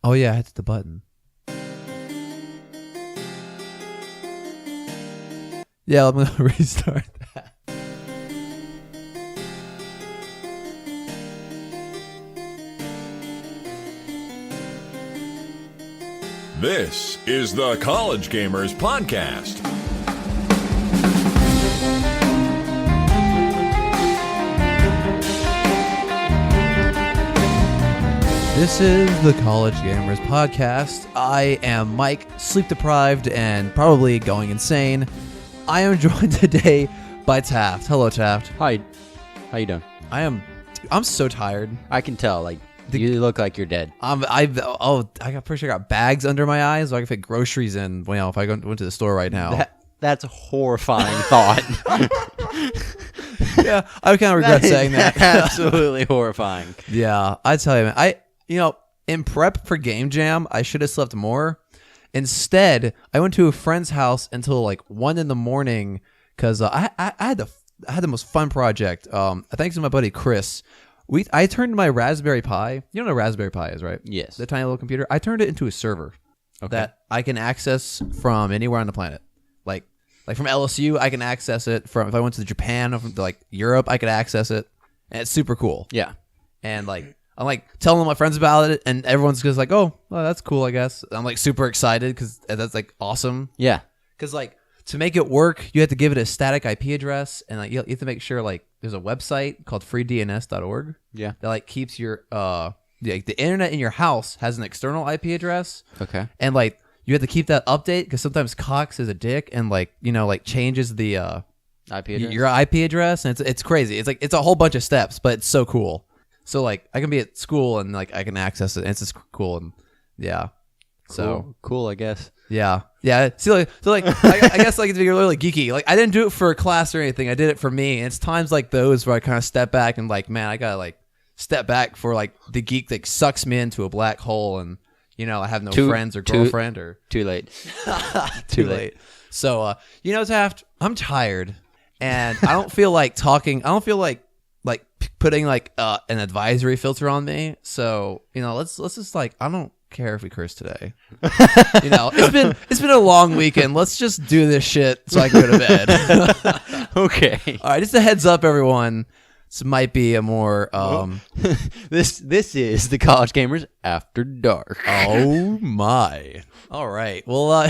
Oh yeah, I hit the button. Yeah, I'm gonna restart that. This is the College Gamers Podcast. This is the College Gamers Podcast. I am Mike, sleep deprived and probably going insane. I am joined today by Taft. Hello, Taft. Hi, how you doing? I'm so tired. I can tell. Like you look like you're dead. I got pretty sure I got bags under my eyes, so I can fit groceries in. Well, if I went to the store right now. That's a horrifying thought. Yeah, I kind of regret saying that. Absolutely horrifying. Yeah, I tell you, man. In prep for Game Jam, I should have slept more. Instead, I went to a friend's house until like 1 a.m. because I had the most fun project. Thanks to my buddy Chris. I turned my Raspberry Pi. You know what a Raspberry Pi is, right? Yes. The tiny little computer. I turned it into a server that I can access from anywhere on the planet. Like from LSU, I can access it. From if I went to Japan or from like Europe, I could access it, and it's super cool. Yeah. And like I'm like telling my friends about it, and everyone's just like, "Oh, well, that's cool, I guess." I'm like super excited because that's like awesome. Yeah. Because like to make it work, you have to give it a static IP address, and like you have to make sure like there's a website called freedns.org. Yeah. That like keeps your the internet in your house has an external IP address. Okay. And like you have to keep that update because sometimes Cox is a dick and like changes the IP address? your IP address, and it's crazy. It's a whole bunch of steps, but it's so cool. So like I can be at school and like I can access it, and it's just cool. And yeah. So cool, I guess. yeah. See, I guess like it's really geeky. Like I didn't do it for a class or anything. I did it for me. And it's times like those where I kind of step back and like, man, I gotta like step back for like the geek that sucks me into a black hole, and I have no friends or girlfriend or too late. too late. So Taft, I'm tired, and I don't feel like talking. I don't feel like putting like an advisory filter on me. So let's just like I don't care if we curse today. It's been a long weekend. Let's just do this shit so I can go to bed. Okay. All right, just a heads up, everyone. This might be a more This is the College Gamers After Dark. oh my. All right. Well,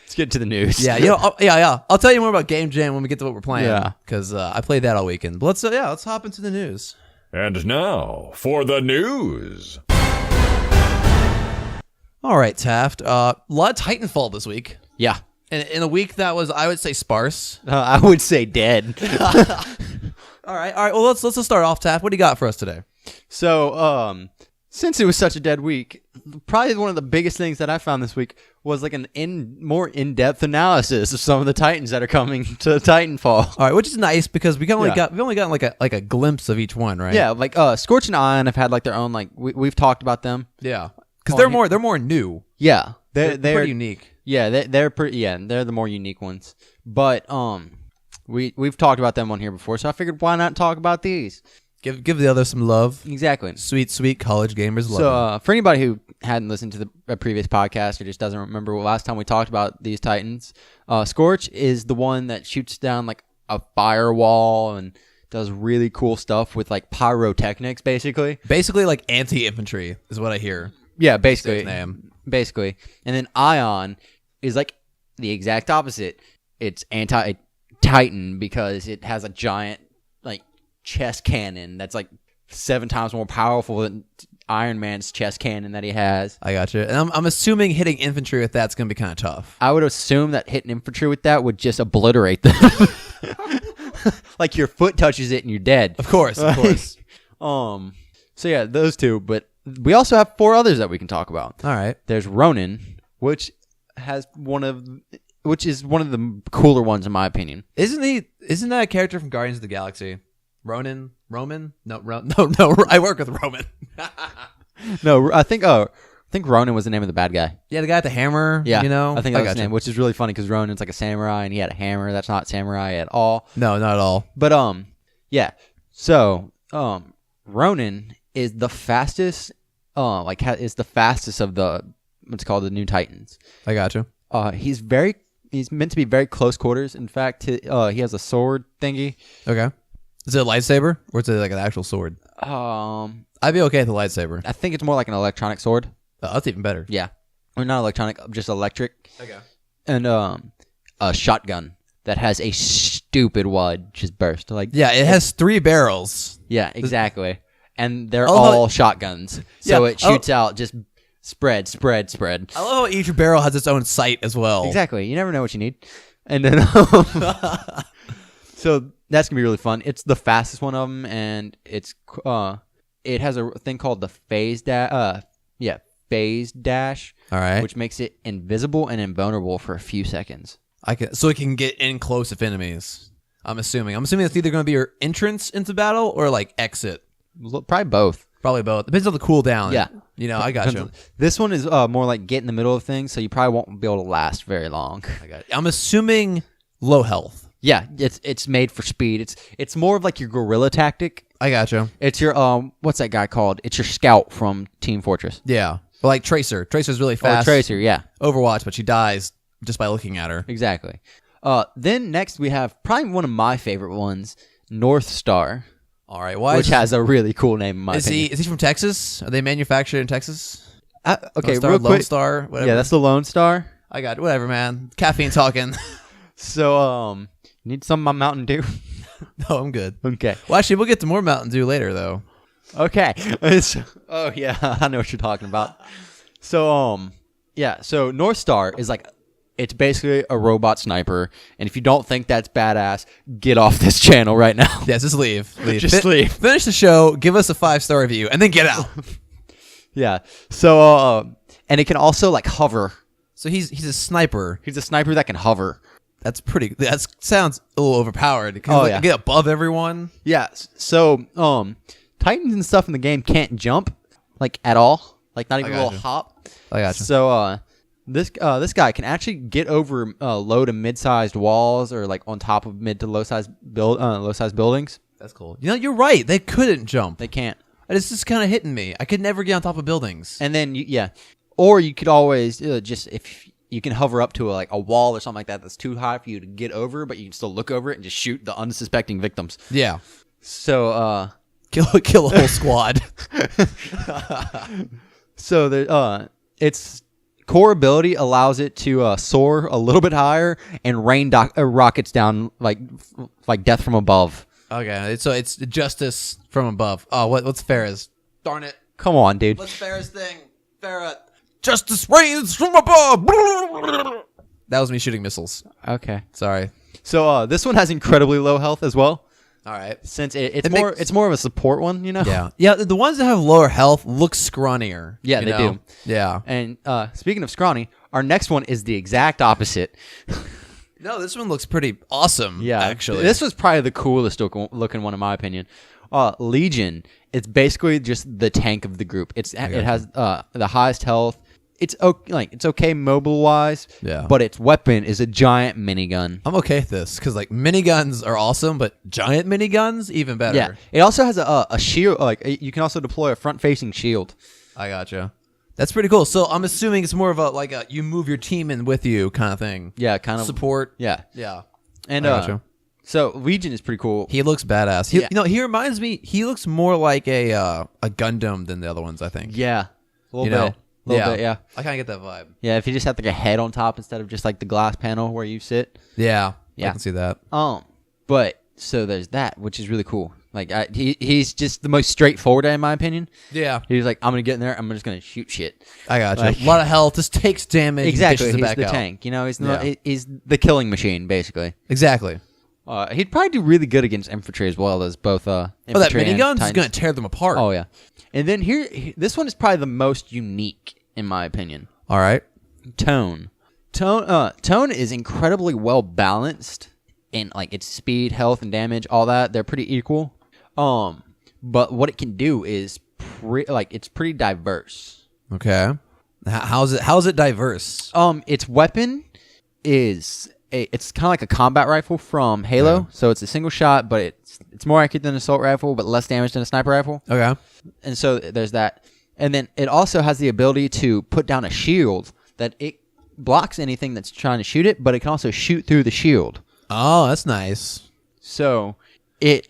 Let's get to the news. yeah. I'll tell you more about Game Jam when we get to what we're playing. Yeah. Because I played that all weekend. But let's hop into the news. And now for the news. All right, Taft. A lot of Titanfall this week. Yeah. In a week that was, I would say, sparse. I would say dead. All right. Well, let's just start off, Taft. What do you got for us today? So, since it was such a dead week, probably one of the biggest things that I found this week was like more in-depth analysis of some of the Titans that are coming to Titanfall. All right, which is nice because we've only gotten like a glimpse of each one, right? Yeah, like Scorch and Ion have had like their own like we've talked about them. Yeah, because they're more new. Yeah, they're pretty unique. Yeah, they're pretty. Yeah, they're the more unique ones. But we've talked about them on here before, so I figured why not talk about these? Give the others some love. Exactly. Sweet college gamers love. So for anybody who hadn't listened to the previous podcast or just doesn't remember last time we talked about these Titans, Scorch is the one that shoots down like a firewall and does really cool stuff with like pyrotechnics, basically. Basically like anti-infantry is what I hear. Yeah, basically. Name. Basically. And then Ion is like the exact opposite. It's anti-Titan because it has a giant like chest cannon that's like 7 times more powerful than Iron Man's chest cannon that he has. I got you. And I'm assuming hitting infantry with that's going to be kind of tough. I would assume that hitting infantry with that would just obliterate them. Like your foot touches it and you're dead. Of course. So yeah, those two. But we also have 4 others that we can talk about. All right. There's Ronin, which is one of the cooler ones in my opinion. Isn't that a character from Guardians of the Galaxy? Roman? No, I work with Roman. No, I think Ronin was the name of the bad guy. Yeah, the guy with the hammer. Yeah, I think that was his name, which is really funny because Ronin's like a samurai and he had a hammer. That's not samurai at all. No, not at all. But yeah. So Ronin is the fastest is the fastest of the what's called the new Titans. I gotcha. He's meant to be very close quarters. In fact, he has a sword thingy. Okay. Is it a lightsaber or is it like an actual sword? I'd be okay with a lightsaber. I think it's more like an electronic sword. Oh, that's even better. Yeah. Or not electronic, just electric. Okay. And a shotgun that has a stupid wide just burst. Like Yeah, it has 3 barrels. Yeah, exactly. And they're Oh, all shotguns. So Yeah. it shoots out just spread. I love how each barrel has its own sight as well. Exactly. You never know what you need. And then so that's gonna be really fun. It's the fastest one of them, and it has a thing called the phase dash. Phase dash. All right. Which makes it invisible and invulnerable for a few seconds. So it can get in close if enemies. I'm assuming it's either going to be your entrance into battle or like exit. Probably both. Probably both. Depends on the cooldown. Yeah. I got you. This one is more like get in the middle of things, so you probably won't be able to last very long. I got it. I'm assuming low health. Yeah, it's made for speed. It's more of like your guerrilla tactic. I got you. It's your what's that guy called? It's your scout from Team Fortress. Yeah. But like Tracer. Tracer's really fast. Or Tracer, yeah. Overwatch, but she dies just by looking at her. Exactly. Then next we have probably one of my favorite ones, North Star. All right. Which has a really cool name in my opinion. Is he from Texas? Are they manufactured in Texas? Okay, Star, real Lone quick. Star, whatever. Yeah, that's the Lone Star. I got it. Whatever, man. Caffeine talking. So, need some of my Mountain Dew? No, I'm good. Okay. Well, actually, we'll get to more Mountain Dew later, though. Okay. Oh, yeah. I know what you're talking about. So, so North Star is like, it's basically a robot sniper. And if you don't think that's badass, get off this channel right now. Yes, just leave. Just leave. Finish the show, give us a 5-star review, and then get out. Yeah. So, and it can also like hover. So he's a sniper. He's a sniper that can hover. That sounds a little overpowered. Oh, like, yeah. Get above everyone. Yeah. So, Titans and stuff in the game can't jump like at all. Like not even a little hop. I gotcha. So, this guy can actually get over low to mid-sized walls or like on top of mid to low-sized buildings. That's cool. You're right. They couldn't jump. They can't. It's just kind of hitting me. I could never get on top of buildings. And then or you could always just if you can hover up to a wall or something like that that's too high for you to get over, but you can still look over it and just shoot the unsuspecting victims. Yeah. So kill a whole squad. So its core ability allows it to soar a little bit higher and rain rockets down like death from above. Okay, so it's justice from above. Oh, what's Farrah's? Darn it! Come on, dude. What's Farrah's thing? Farrah, justice reigns from above. That was me shooting missiles. Okay. Sorry. So this one has incredibly low health as well. All right. Since it's more of a support one, Yeah. Yeah. The ones that have lower health look scrawnier. Yeah, they do. Yeah. And speaking of scrawny, our next one is the exact opposite. No, this one looks pretty awesome. Yeah, actually, this was probably the coolest looking one in my opinion. Legion. It's basically just the tank of the group. It has the highest health. It's okay mobile wise. Yeah. But its weapon is a giant minigun. I'm okay with this because miniguns are awesome, but giant miniguns even better. Yeah. It also has a shield. You can also deploy a front facing shield. I gotcha. That's pretty cool. So I'm assuming it's more of a you move your team in with you kind of thing. Yeah, kind of support. Yeah. Yeah. And I gotcha. So Legion is pretty cool. He looks badass. He reminds me. He looks more like a Gundam than the other ones. I think. Yeah. A little bit. Yeah. I kind of get that vibe. Yeah, if you just have like a head on top instead of just like the glass panel where you sit. Yeah. Yeah. I can see that. But so there's that, which is really cool. Like he's just the most straightforward in my opinion. Yeah. He's like, I'm gonna get in there. I'm just gonna shoot shit. I gotcha. Like, a lot of health. Just takes damage. Exactly. And He's it back the out. tank. He's the killing machine basically. Exactly. He'd probably do really good against infantry as well as both infantry. Oh, that minigun's and is gonna tear them apart. Oh yeah. And then this one is probably the most unique in my opinion. All right. Tone is incredibly well balanced in like its speed, health, and damage. All that they're pretty equal. But what it can do is it's pretty diverse. Okay. How's it diverse? Its weapon is it's kind of like a combat rifle from Halo. Yeah. So it's a single shot, but it's more accurate than an assault rifle, but less damage than a sniper rifle. Okay. And so there's that. And then it also has the ability to put down a shield that it blocks anything that's trying to shoot it, but it can also shoot through the shield. Oh, that's nice. So it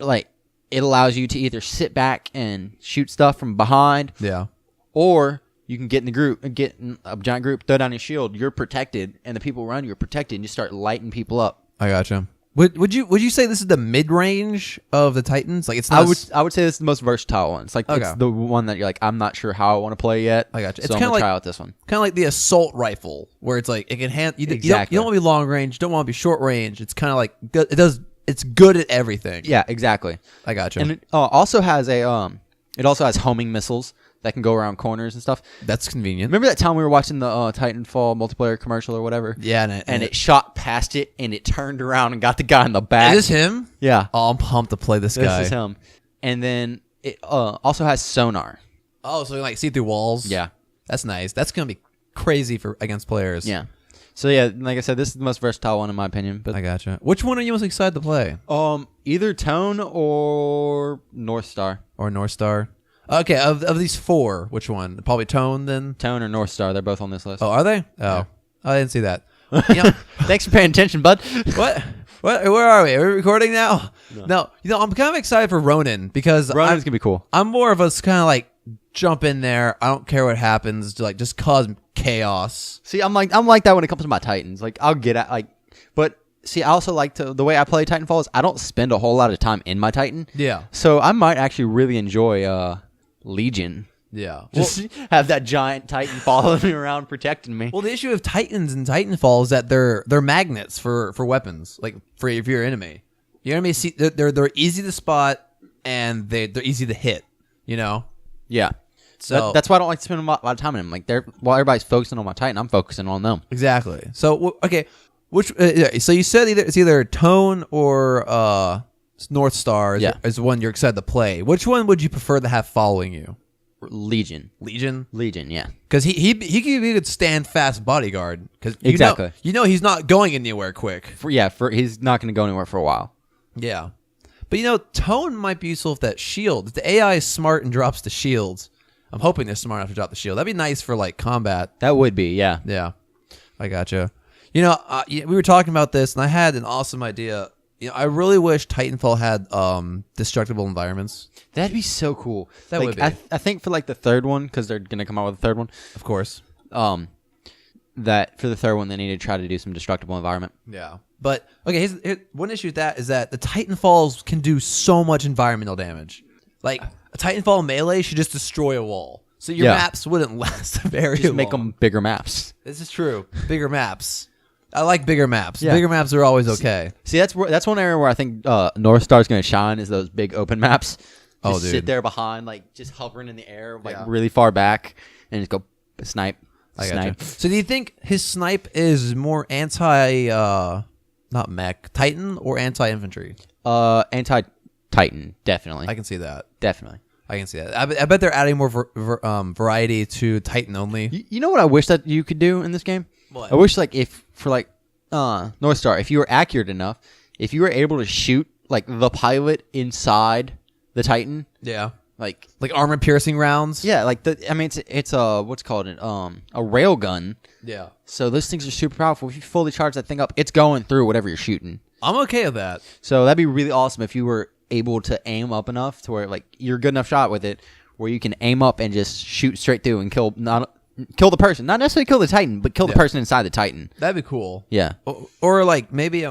allows you to either sit back and shoot stuff from behind, Yeah. or you can get in a giant group, throw down your shield, you're protected, and the people around you are protected, and you start lighting people up. I gotcha. Would you say this is the mid range of the Titans? Like it's not I would say this is the most versatile one. It's like it's the one that you're like, I'm not sure how I want to play yet. I gotcha. So It's I'm kinda gonna like- try out this one. kind of like the assault rifle, where it's like it can hand. You Exactly. don't want to be long range. You don't want to be short range. It's kind of like it does. It's good at everything. Yeah, exactly. I gotcha. And it also has it also has homing missiles that can go around corners and stuff. That's convenient. Remember that time we were watching the Titanfall multiplayer commercial or whatever? Yeah, And it shot past it, and it turned around and got the guy in the back. Is this him? Yeah. Oh, I'm pumped to play this guy. This is him. And then it also has sonar. Oh, so you like see through walls? Yeah. That's nice. That's gonna be crazy for against players. Yeah. So yeah, like I said, this is the most versatile one in my opinion. But I gotcha. Which one are you most excited to play? either Tone or North Star. Or North Star? Okay, of these four, which one? Probably Tone then. Tone or North Star, they're both on this list. Oh, are they? Oh, Yeah. I didn't see that. You know, Thanks for paying attention, bud. what? Where are we? Are we recording now? No. I'm kind of excited for Ronin because Ronin's gonna be cool. I'm more of us kind of like jump in there. I don't care what happens. To like just cause chaos. See, I'm like that when it comes to my Titans. Like I'll get at but see, I also like the way I play Titanfall is I don't spend a whole lot of time in my Titan. Yeah. So I might actually really enjoy Legion. Yeah. Just have that giant Titan following me around, protecting me. Well, the issue of Titans and Titanfall is that they're magnets for weapons, like for your enemy. Your enemy they're easy to spot and they're easy to hit. You know. Yeah. So That's why I don't like to spend a lot of time in them. Like while everybody's focusing on my Titan, I'm focusing on them. exactly. So okay, which so you said it's either Tone or North Star is the one you're excited to play. Which one would you prefer to have following you? Legion, yeah. Because he could be a good stand fast bodyguard. Because Exactly. he's not going anywhere quick. He's not going to go anywhere for a while. Yeah, but Tone might be useful if that shield. If the AI is smart and drops the shields, I'm hoping they're smart enough to drop the shield. That'd be nice for like combat. That would be, yeah. Yeah, I gotcha. We were talking about this, and I had an awesome idea. I really wish Titanfall had destructible environments. That'd be so cool. That would be. I think for like the third one, because they're going to come out with a third one. Of course. That for the third one, they need to try to do some destructible environment. Yeah. But, okay, here's one issue with that is that the Titanfalls can do so much environmental damage. Like, a Titanfall melee should just destroy a wall. So your maps wouldn't last very long. Just make them bigger maps. This is true. Bigger maps. I like bigger maps. Yeah. Bigger maps are always okay. See, that's one area where I think North Star's going to shine is those big open maps. Just dude. sit there behind, like just hovering in the air, like really far back, and just go snipe. I gotcha. So do you think his snipe is more not mech, Titan or anti-infantry? Anti-Titan, definitely. I can see that. Definitely. I can see that. I bet they're adding more variety to Titan only. You know what I wish that you could do in this game? What? I wish North Star, if you were accurate enough, if you were able to shoot like the pilot inside the Titan, Yeah. like armor piercing rounds? yeah, it's a what's called it a rail gun. Yeah. So those things are super powerful. If you fully charge that thing up, it's going through whatever you're shooting. I'm okay with that. So that'd be really awesome if you were able to aim up enough to where like you're a good enough shot with it where you can aim up and just shoot straight through and kill the person, not necessarily kill the Titan, but kill the person inside the Titan. That'd be cool. Yeah. Or like maybe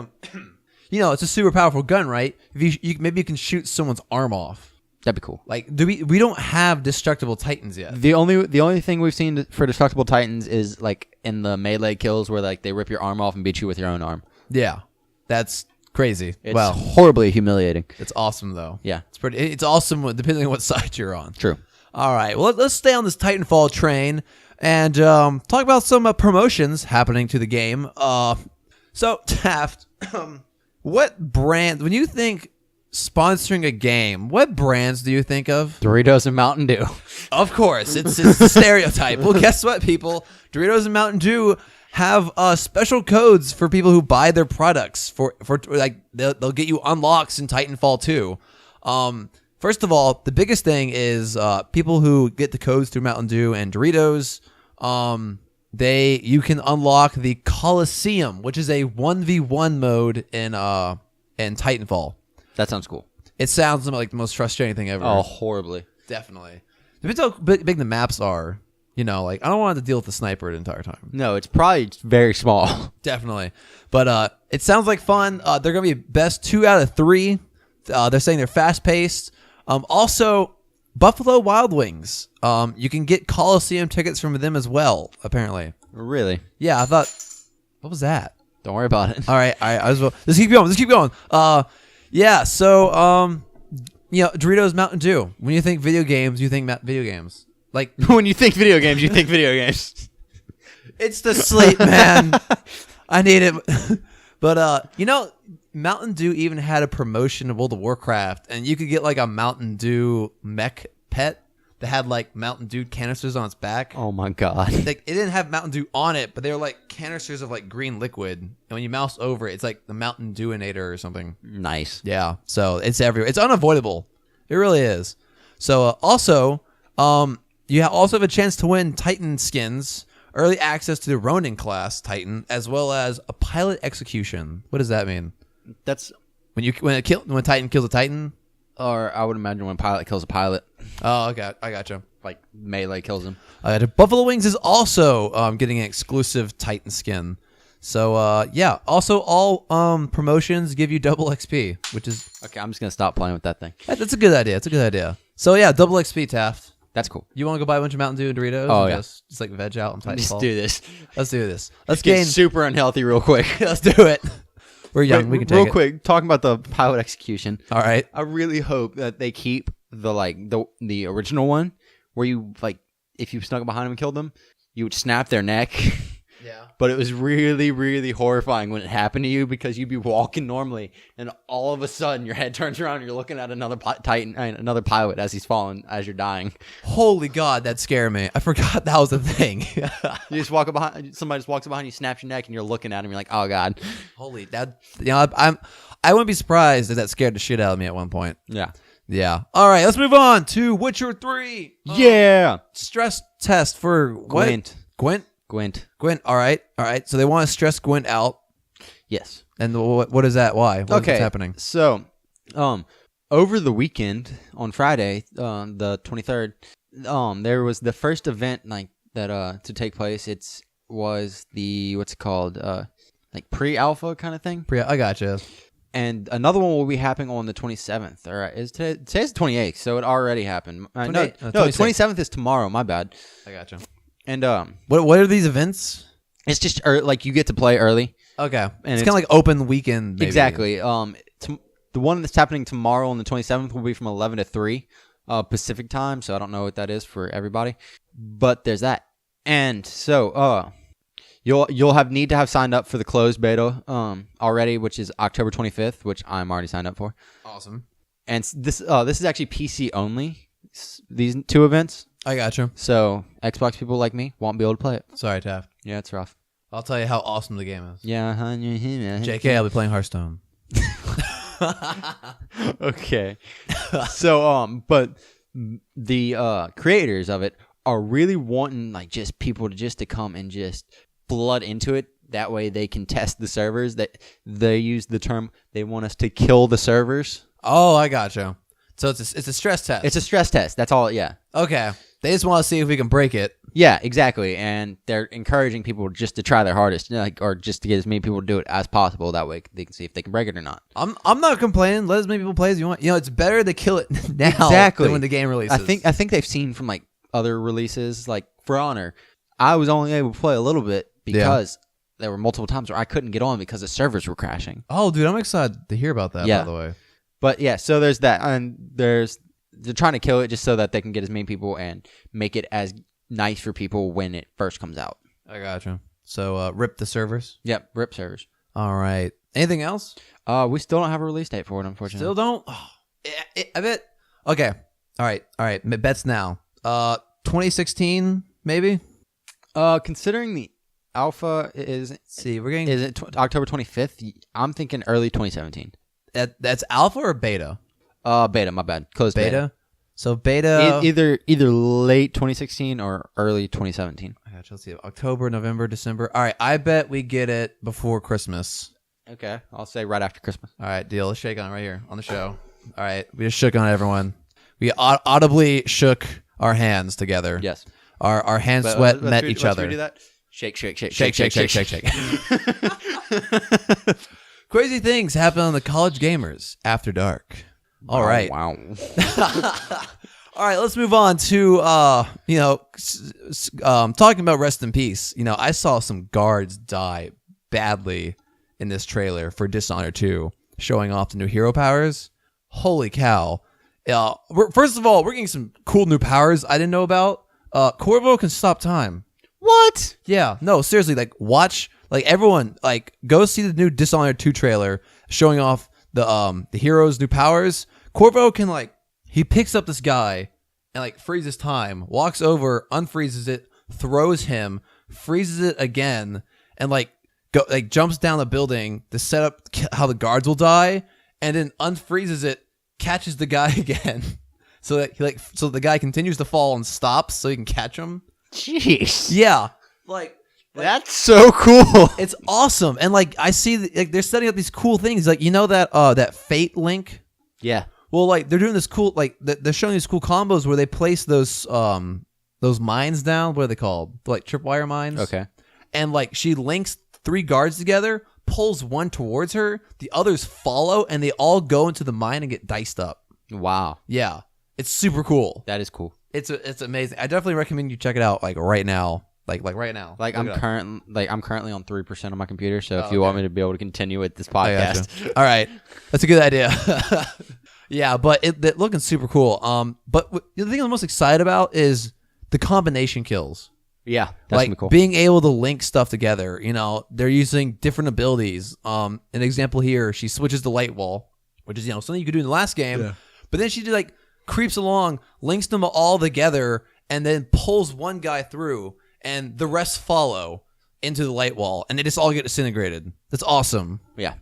it's a super powerful gun, right? If maybe you can shoot someone's arm off. That'd be cool. Like we don't have destructible Titans yet. The only thing we've seen for destructible Titans is like in the melee kills where like they rip your arm off and beat you with your own arm. Yeah. That's crazy. It's horribly humiliating. It's awesome though. Yeah. It's awesome depending on what side you're on. True. All right. Well, let's stay on this Titanfall train and talk about some promotions happening to the game. So Taft, what brand, when you think sponsoring a game, what brands do you think of? Doritos and Mountain Dew. Of course, it's the stereotype. Well, guess what, people? Doritos and Mountain Dew have special codes for people who buy their products for like they'll get you unlocks in Titanfall 2. First of all, the biggest thing is people who get the codes through Mountain Dew and Doritos. You can unlock the Coliseum, which is a 1v1 mode in Titanfall. That sounds cool. It sounds like the most frustrating thing ever. Oh, horribly. Definitely. Depends how big the maps are. You know, like I don't want to deal with the sniper the entire time. No, it's probably very small. Definitely. But it sounds like fun. They're going to be best 2 out of 3. They're saying they're fast-paced. Also, Buffalo Wild Wings. You can get Coliseum tickets from them as well, apparently. Really? Yeah, I thought... What was that? Don't worry about it. All right. Let's keep going. Yeah, so, Doritos Mountain Dew. When you think video games, you think video games. Like When you think video games, you think video games. It's the sleep, man. I need it. But, Mountain Dew even had a promotion of World of Warcraft, and you could get like a Mountain Dew mech pet that had like Mountain Dew canisters on its back. Oh my god. Like, it didn't have Mountain Dew on it, but they were like canisters of like green liquid. And when you mouse over it, it's like the Mountain Dewinator or something. Nice. Yeah. So it's everywhere. It's unavoidable. It really is. So you also have a chance to win Titan skins, early access to the Ronin class Titan, as well as a pilot execution. What does that mean? That's When Titan kills a Titan? or I would imagine when pilot kills a pilot, Oh, okay. I gotcha. like melee kills him. Buffalo Wings is also getting an exclusive Titan skin. So, yeah. Also, all promotions give you double XP, which is... Okay, I'm just gonna stop playing with that thing. That's a good idea. It's a good idea. So, yeah, double XP, Taft. That's cool. You want to go buy a bunch of Mountain Dew and Doritos? Oh, and yeah. Just like veg out on Titanfall? Let's do this. Let's do this. Let's Get gain... super unhealthy real quick. Let's do it. We're young. We can take real it. quick, talking about the pilot execution. All right. I really hope that they keep the original one where you like if you snuck behind them and killed them, you would snap their neck. Yeah. But it was really, really horrifying when it happened to you because you'd be walking normally and all of a sudden your head turns around and you're looking at another another pilot as he's falling, as you're dying. Holy God, that scared me. I forgot that was a thing. You just walk up behind, somebody just walks up behind you, snaps your neck, and you're looking at him. You're like, oh God. Holy, that, I wouldn't be surprised if that scared the shit out of me at one point. Yeah. Yeah. All right, let's move on to Witcher 3. Yeah. Stress test for what? Gwent. Gwent. All right. So they want to stress Gwent out. Yes. And what is that? Why? What's happening? So, over the weekend on Friday, the 23rd, there was the first event that to take place. It was the what's it called? Like pre-alpha kind of thing. I gotcha. And another one will be happening on the 27th. All right, today's the 28th, so it already happened. No, 27th is tomorrow. My bad. I gotcha. And what are these events? it's just like you get to play early. Okay, And it's kind of like open weekend. Maybe. Exactly. The one that's happening tomorrow on the 27th will be from 11 to 3 Pacific time. So I don't know what that is for everybody, but there's that. And so you'll need to have signed up for the closed beta already, which is October 25th, which I'm already signed up for. Awesome. And this is actually PC only. These two events. I gotcha. So Xbox people like me won't be able to play it. Sorry, Taft. Yeah, it's rough. I'll tell you how awesome the game is. Yeah. JK, I'll be playing Hearthstone. Okay. So but the creators of it are really wanting like just people to come and just flood into it. That way they can test the servers. That they use the term they want us to kill the servers. Oh, I gotcha. So it's a stress test. It's a stress test. That's all. Yeah. Okay. They just want to see if we can break it. Yeah, exactly. And they're encouraging people just to try their hardest, or just to get as many people to do it as possible. That way they can see if they can break it or not. I'm not complaining. Let as many people play as you want. It's better to kill it now Exactly. than when the game releases. I think they've seen from like other releases, like For Honor. I was only able to play a little bit because there were multiple times where I couldn't get on because the servers were crashing. Oh, dude, I'm excited to hear about that, by the way. But yeah, so there's that. And they're trying to kill it just so that they can get as many people and make it as nice for people when it first comes out. I gotcha. So rip the servers? Yep, rip servers. All right. Anything else? We still don't have a release date for it, unfortunately. Still don't? Oh, I bet. Okay. All right. Bets now. 2016, maybe? Considering the alpha is it October 25th? I'm thinking early 2017. That's alpha or beta? Beta. My bad. Closed Beta. So beta. Either late 2016 or early 2017. I got you. Let's see. October, November, December. All right. I bet we get it before Christmas. Okay, I'll say right after Christmas. All right, deal. Let's shake on it right here on the show. All right, we just shook on everyone. We audibly shook our hands together. Yes. Our hand sweat met each other. Let's redo that. Shake. Shake. Crazy things happen on the College Gamers After Dark. All right. Wow. All right, let's move on to talking about rest in peace. I saw some guards die badly in this trailer for Dishonored 2, showing off the new hero powers. Holy cow. First of all, we're getting some cool new powers I didn't know about. Corvo can stop time. What? Yeah, no, seriously, watch, everyone, go see the new Dishonored 2 trailer showing off the heroes' new powers. Corvo can, he picks up this guy and, freezes time, walks over, unfreezes it, throws him, freezes it again, and, jumps down the building to set up how the guards will die, and then unfreezes it, catches the guy again, so that so the guy continues to fall and stops so he can catch him. Jeez. Yeah, that's so cool. It's awesome, and I see they're setting up these cool things, that Fate link. Yeah. Well, they're doing this cool, they're showing these cool combos where they place those mines down. What are they called? Tripwire mines. Okay. And she links 3 guards together, pulls one towards her, the others follow, and they all go into the mine and get diced up. Wow. Yeah, it's super cool. That is cool. It's amazing. I definitely recommend you check it out right now. Right now. I'm currently on 3% on my computer, so if you want me to be able to continue with this podcast. All right, that's a good idea. Yeah, but it's looking super cool. But the thing I'm most excited about is the combination kills. Yeah, that's gonna be cool. Being able to link stuff together. They're using different abilities. An example here, she switches the light wall, which is something you could do in the last game. Yeah. But then she creeps along, links them all together, and then pulls one guy through, and the rest follow into the light wall, and they just all get disintegrated. That's awesome. Yeah.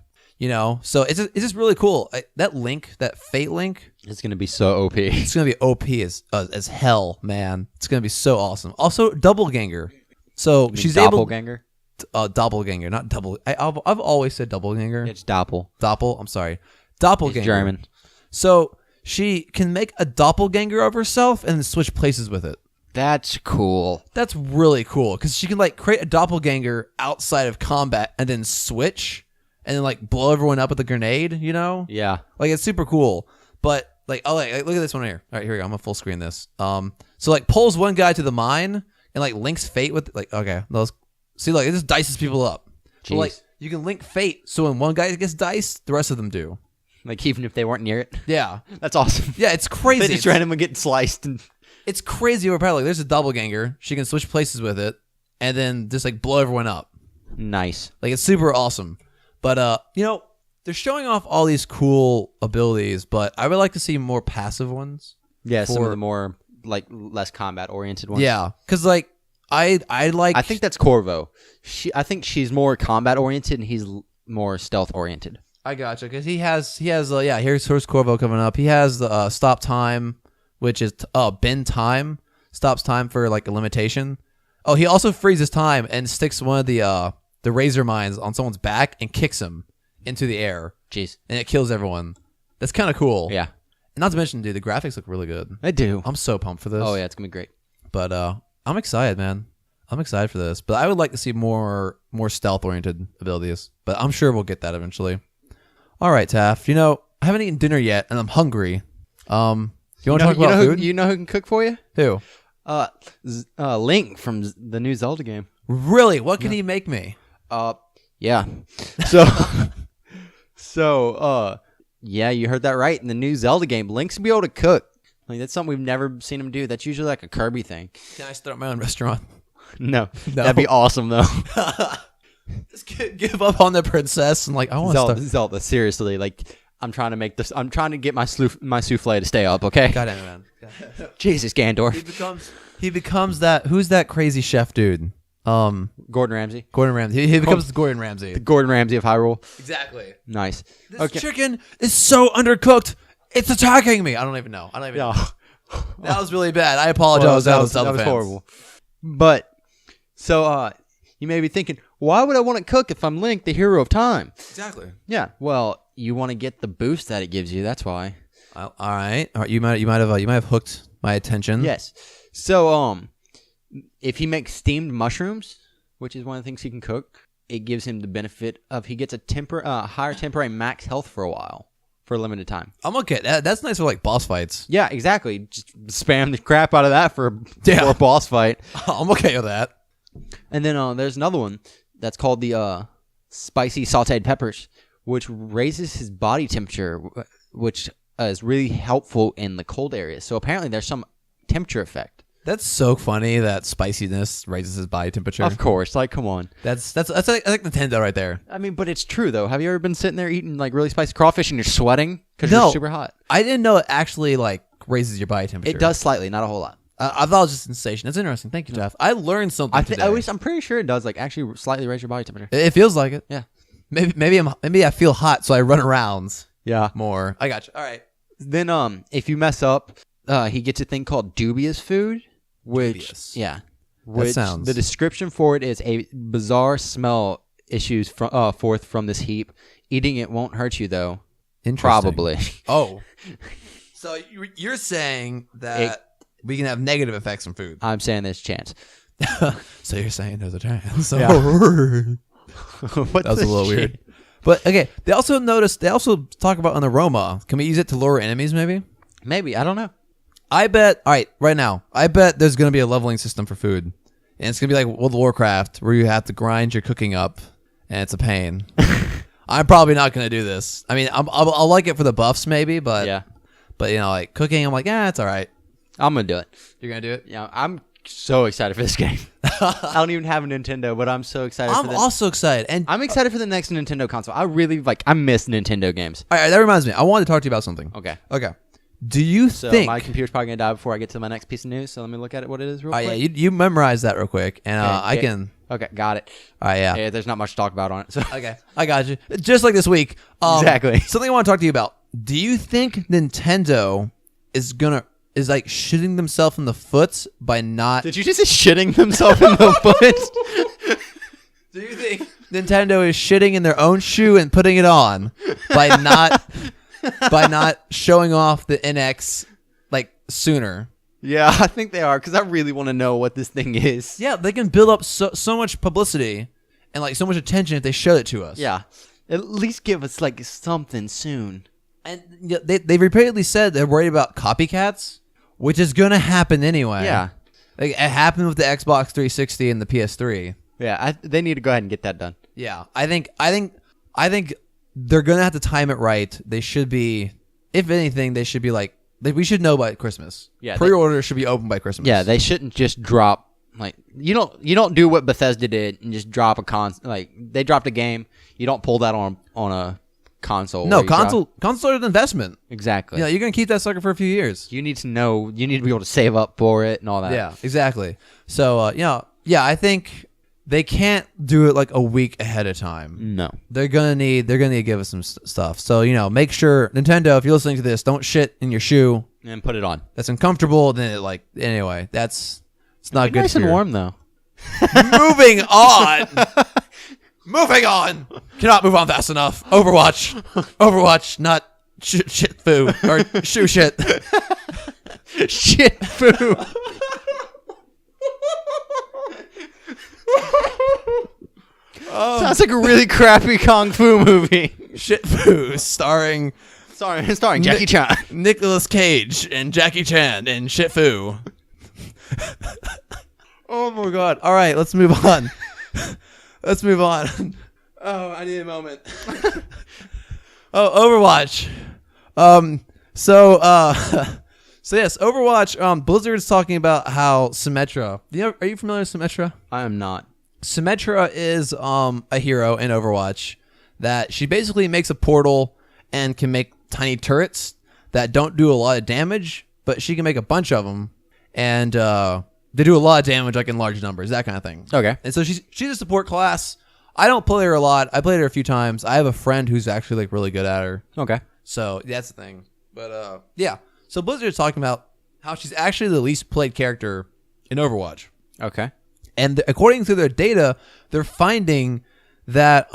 So it's just really cool. That link, that Fate link, it's gonna be so OP. It's gonna be OP as hell, man. It's gonna be so awesome. Also, doppelganger. So she's doppelganger? Doppelganger, not double. I've always said doppelganger. It's doppel. Doppel. I'm sorry, doppelganger. It's German. So she can make a doppelganger of herself and then switch places with it. That's cool. That's really cool because she can create a doppelganger outside of combat and then switch. And then blow everyone up with a grenade, Yeah. It's super cool. But look at this one here. All right, here we go. I'm gonna full screen this. So pulls one guy to the mine and links Fate with okay. See, it just dices people up. Jeez. So you can link Fate so when one guy gets diced, the rest of them do. Even if they weren't near it. Yeah. That's awesome. Yeah, it's crazy. They just randomly get sliced and it's crazy overpowered. There's a doppelganger. She can switch places with it and then just blow everyone up. Nice. It's super awesome. But, they're showing off all these cool abilities, but I would like to see more passive ones. Yeah, some of the more, less combat-oriented ones. Yeah, because, I think that's Corvo. I think she's more combat-oriented, and he's more stealth-oriented. I gotcha, because here's Corvo coming up. He has the stop time, which is, bend time. Stops time for, a limitation. Oh, he also freezes time and sticks one of the razor mines on someone's back and kicks him into the air. Jeez. And it kills everyone. That's kind of cool. Yeah. And not to mention, dude, the graphics look really good. They do. I'm so pumped for this. Oh, yeah, it's going to be great. But I'm excited, man. I'm excited for this. But I would like to see more stealth-oriented abilities. But I'm sure we'll get that eventually. All right, Taft. I haven't eaten dinner yet, and I'm hungry. You want to talk about food? You know who can cook for you? Who? Link from the new Zelda game. Really? What can he make me? Yeah. Yeah, you heard that right. In the new Zelda game, Link's be able to cook. That's something we've never seen him do. That's usually a Kirby thing. Can I start my own restaurant? No. That'd be awesome, though. Just give up on the princess and I want to start. Zelda, seriously, I'm trying to make this. I'm trying to get my souffle to stay up. Okay. God damn it, man. Jesus, Gandorf. He becomes that. Who's that crazy chef dude? Gordon Ramsay. He becomes Gordon Ramsay. The Gordon Ramsay of Hyrule. Exactly. Nice. This chicken is so undercooked. It's attacking me. I don't even know. Yeah. That was really bad. I apologize. That was horrible. But so you may be thinking, why would I want to cook if I'm Link, the hero of time? Exactly. Yeah. Well, you want to get the boost that it gives you. That's why. All right. You might have hooked my attention. Yes. So if he makes steamed mushrooms, which is one of the things he can cook, it gives him the benefit of he gets a higher temporary max health for a while. For a limited time. I'm okay. That's nice for like boss fights. Yeah, exactly. Just spam the crap out of that for a boss fight. I'm okay with that. And then there's another one that's called the spicy sauteed peppers, which raises his body temperature, which is really helpful in the cold areas. So apparently there's some temperature effect. That's so funny that spiciness raises his body temperature. Of course, like come on. That's like Nintendo right there. I mean, but it's true though. Have you ever been sitting there eating like really spicy crawfish and you're sweating because No. you're super hot? I didn't know it actually like raises your body temperature. It does slightly, not a whole lot. I thought it was just sensation. That's interesting. Thank you, Taft. I learned something today. I'm pretty sure it does like actually slightly raise your body temperature. It feels like it. Yeah. Maybe I feel hot, so I run around Yeah. more. I got you. All right. Then if you mess up, he gets a thing called dubious food, which sounds... the description for it is a bizarre smell issues forth from this heap. Eating it won't hurt you though. Probably. Oh. So you're saying that we can have negative effects from food. I'm saying there's a chance. So you're saying there's a chance. So Yeah. that was a little weird. But okay, they also talk about an aroma. Can we use it to lure enemies maybe? Maybe, I don't know. I bet, all right, right now, I bet there's going to be a leveling system for food. And it's going to be like World of Warcraft, where you have to grind your cooking up, and it's a pain. I'm probably not going to do this. I mean, I'll like it for the buffs maybe, but you know, like cooking, I'm like, it's all right. I'm going to do it. You're going to do it? Yeah, I'm so excited for this game. I don't even have a Nintendo, but I'm so excited I'm also excited. And I'm excited for the next Nintendo console. I miss Nintendo games. All right, that reminds me. I wanted to talk to you about something. Okay. Do you think... my computer's probably going to die before I get to my next piece of news, so let me look at it, what it is real quick. Yeah, you memorize that real quick, and I can... Okay, got it. All right, yeah. There's not much to talk about on it. So. Okay, I got you. Just like this week. Exactly. Something I want to talk to you about. Do you think Nintendo is like shooting themselves in the foot by not... Did you just say shitting themselves in the foot? Do you think Nintendo is shitting in their own shoe and putting it on by not showing off the NX like sooner? Yeah, I think they are, because I really want to know what this thing is. Yeah, they can build up so much publicity and like so much attention if they showed it to us. Yeah, at least give us like something soon. And they've repeatedly said they're worried about copycats, which is gonna happen anyway. Yeah, like it happened with the Xbox 360 and the PS3. Yeah, they need to go ahead and get that done. Yeah, I think they're gonna have to time it right. They should be, if anything, they should be like we should know by Christmas. Yeah, pre-order should be open by Christmas. Yeah, they shouldn't just drop like you don't do what Bethesda did and just drop like they dropped a game. You don't pull that on a console. No, console is an investment. Exactly. Yeah, you're gonna keep that sucker for a few years. You need to know. You need to be able to save up for it and all that. Yeah, exactly. So I think they can't do it like a week ahead of time. No, they're gonna need to give us some stuff. So make sure Nintendo, if you're listening to this, don't shit in your shoe and put it on. That's uncomfortable. Then it's not good. Nice and warm though. Moving on. Moving on. Cannot move on fast enough. Overwatch, not shit foo or shoe shit. Shit foo. Sounds like a really crappy kung fu movie. Shit foo, starring Jackie Chan, Nicolas Cage, and Jackie Chan in Shit foo. Oh my god! All right, let's move on. Oh, I need a moment. Overwatch. So yes, Overwatch. Blizzard's talking about how Symmetra. Are you familiar with Symmetra? I am not. Symmetra is a hero in Overwatch that she basically makes a portal and can make tiny turrets that don't do a lot of damage, but she can make a bunch of them, and they do a lot of damage, like in large numbers, that kind of thing. Okay. And so she's a support class. I don't play her a lot. I played her a few times. I have a friend who's actually like really good at her. Okay. So that's the thing. But yeah. So Blizzard's talking about how she's actually the least played character in Overwatch. Okay. And according to their data, they're finding that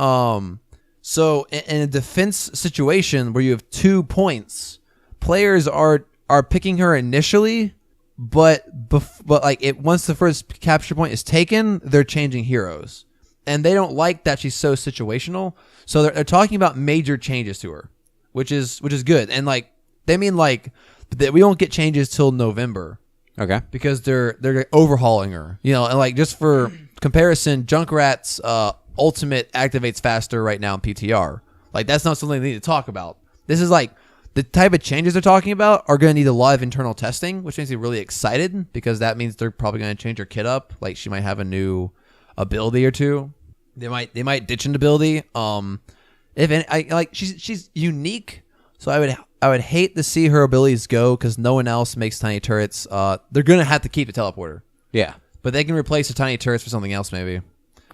so in a defense situation where you have 2 points, players are picking her initially, but like once the first capture point is taken, they're changing heroes. And they don't like that she's so situational. So they're talking about major changes to her, which is good. And like they mean like that we won't get changes till November. Okay. Because they're overhauling her, you know, and like just for comparison, Junkrat's ultimate activates faster right now in PTR. Like that's not something they need to talk about. This is like the type of changes they're talking about are going to need a lot of internal testing, which makes me really excited because that means they're probably going to change her kit up. Like she might have a new ability or two. They might ditch an ability. If any, she's unique, so I would hate to see her abilities go because no one else makes tiny turrets. They're gonna have to keep the teleporter. Yeah, but they can replace the tiny turrets for something else maybe.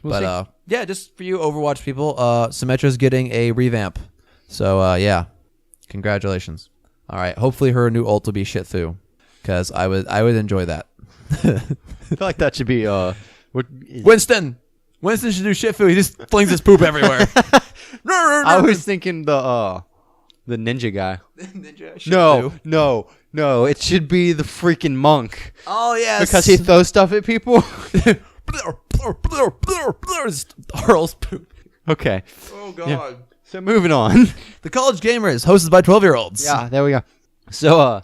We'll see. Yeah, just for you Overwatch people, Symmetra's getting a revamp. So yeah, congratulations. All right, hopefully her new ult will be shit through because I would enjoy that. I feel like that should be Winston should do shit through. He just flings his poop everywhere. I was thinking the ninja guy. Ninja. No. It should be the freaking monk. Oh yes, because he throws stuff at people. Hurls poop. Okay. Oh god. Yeah. So moving on. The College Gamers, hosted by 12-year-olds. Yeah, there we go. So